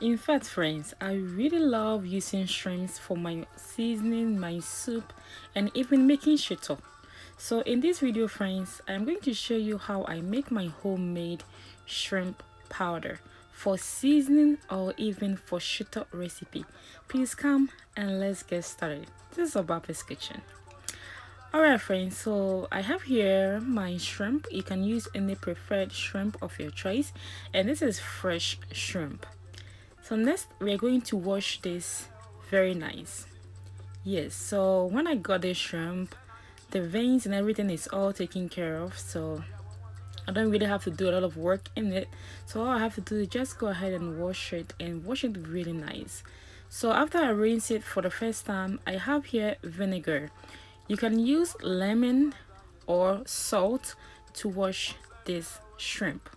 In fact, friends, I really love using shrimps for my seasoning, my soup, and even making shito. So in this video, friends, I'm going to show you how I make my homemade shrimp powder for seasoning or even for shito recipe. Please come and let's get started. This is OBAAPA'S kitchen. Alright friends, so I have here my shrimp. You can use any preferred shrimp of your choice, and this is fresh shrimp. So next we're going to wash this very nice. Yes, so when I got the shrimp, the veins and everything is all taken care of, so I don't really have to do a lot of work in it. So all I have to do is just go ahead and wash it, and wash it really nice. So after I rinse it for the first time, I have here vinegar. You can use lemon or salt to wash this shrimp.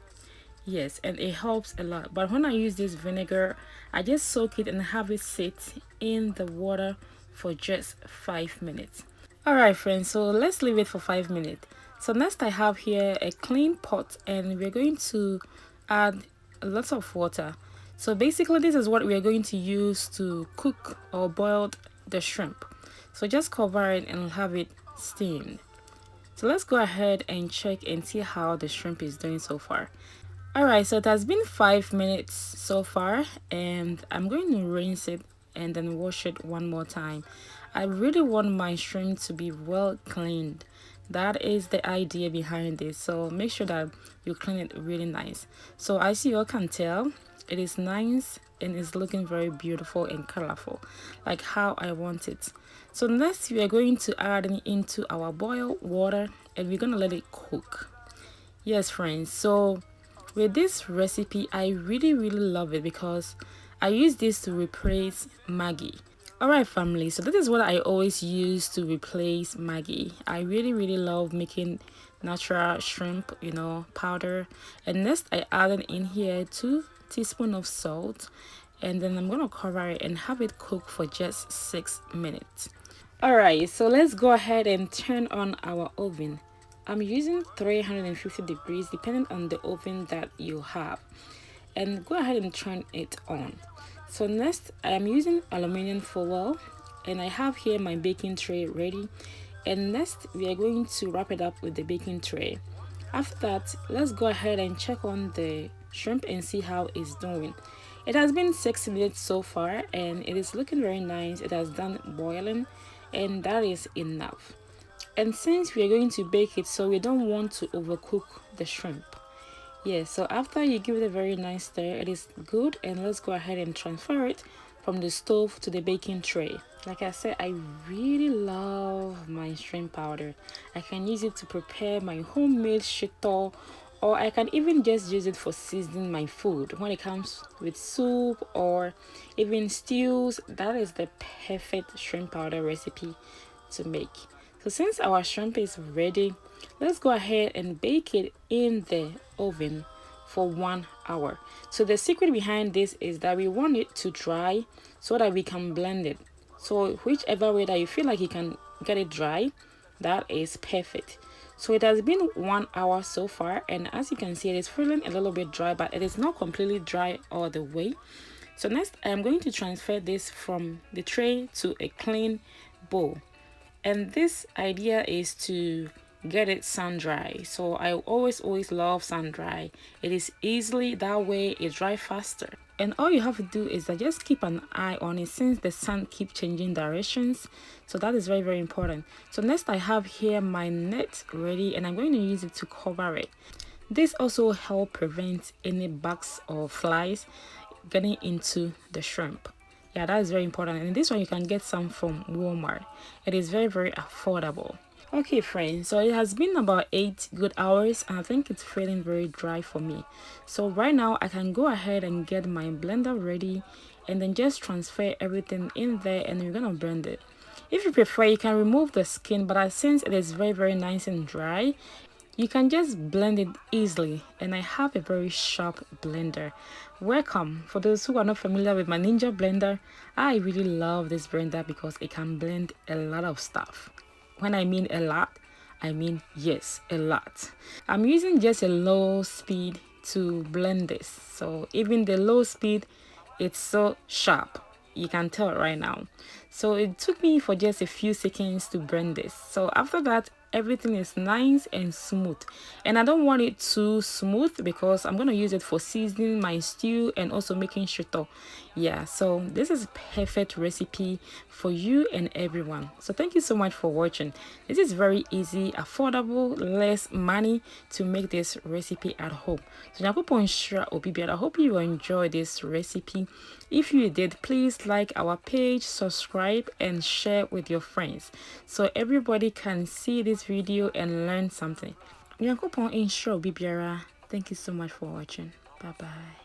Yes, and it helps a lot. But when I use this vinegar, I just soak it and have it sit in the water for just 5 minutes. Alright friends, so let's leave it for 5 minutes. So next I have here a clean pot, and we're going to add lots of water. So basically this is what we are going to use to cook or boil the shrimp. So just cover it and have it steamed. So let's go ahead and check and see how the shrimp is doing so far. Alright, so it has been 5 minutes so far, and I'm going to rinse it and then wash it one more time. I really want my shrimp to be well cleaned. That is the idea behind this, so make sure that you clean it really nice. So as you all can tell, it is nice and is looking very beautiful and colorful, like how I want it. So next we are going to add it into our boiled water, and we're gonna let it cook. Yes friends, so with this recipe I really love it because I use this to replace Maggi. Alright family, so this is what I always use to replace Maggi. I really love making natural shrimp, powder. And next I added in here 2 teaspoons of salt, and then I'm gonna cover it and have it cook for just 6 minutes. Alright, so let's go ahead and turn on our oven. I'm using 350 degrees depending on the oven that you have, and go ahead and turn it on. So next I am using aluminum foil, and I have here my baking tray ready, and next we are going to wrap it up with the baking tray. After that, let's go ahead and check on the shrimp and see how it's doing. It has been 6 minutes so far, and it is looking very nice. It has done boiling, and that is enough. And since we are going to bake it, so we don't want to overcook the shrimp. Yeah, so after you give it a very nice stir, it is good, and let's go ahead and transfer it from the stove to the baking tray. Like I said, I really love my shrimp powder. I can use it to prepare my homemade shito, or I can even just use it for seasoning my food. When it comes with soup or even stews, that is the perfect shrimp powder recipe to make. So since our shrimp is ready, let's go ahead and bake it in the oven for 1 hour. So the secret behind this is that we want it to dry so that we can blend it. So whichever way that you feel like you can get it dry, that is perfect. So it has been 1 hour so far, and as you can see, it is feeling a little bit dry, but it is not completely dry all the way. So next I am going to transfer this from the tray to a clean bowl. And this idea is to get it sun dry. So I always love sun dry. It is easily that way, it dry faster. And all you have to do is that just keep an eye on it since the sun keep changing directions. So that is very important. So next I have here my net ready, and I'm going to use it to cover it. This also help prevent any bugs or flies getting into the shrimp. Yeah, that is very important. And this one you can get some from Walmart. It is very affordable. Okay friends, so it has been about 8 good hours, and I think it's feeling very dry for me. So right now I can go ahead and get my blender ready, and then just transfer everything in there, and we're gonna blend it. If you prefer, you can remove the skin, but since it is very nice and dry, you can just blend it easily. And I have a very sharp blender. Welcome. For those who are not familiar with my Ninja blender, I really love this blender because it can blend a lot of stuff. When I mean a lot, I mean yes, a lot. I'm using just a low speed to blend this, so even the low speed It's so sharp, you can tell right now. So it took me for just a few seconds to blend this. So after that, everything is nice and smooth, and I don't want it too smooth because I'm going to use it for seasoning my stew and also making shito. Yeah, so this is perfect recipe for you and everyone. So thank you so much for watching. This is very easy, affordable, less money to make this recipe at home. So I hope you enjoy this recipe. If you did, please like our page, subscribe and share with your friends so everybody can see this video and learn something. Thank you so much for watching. Bye bye.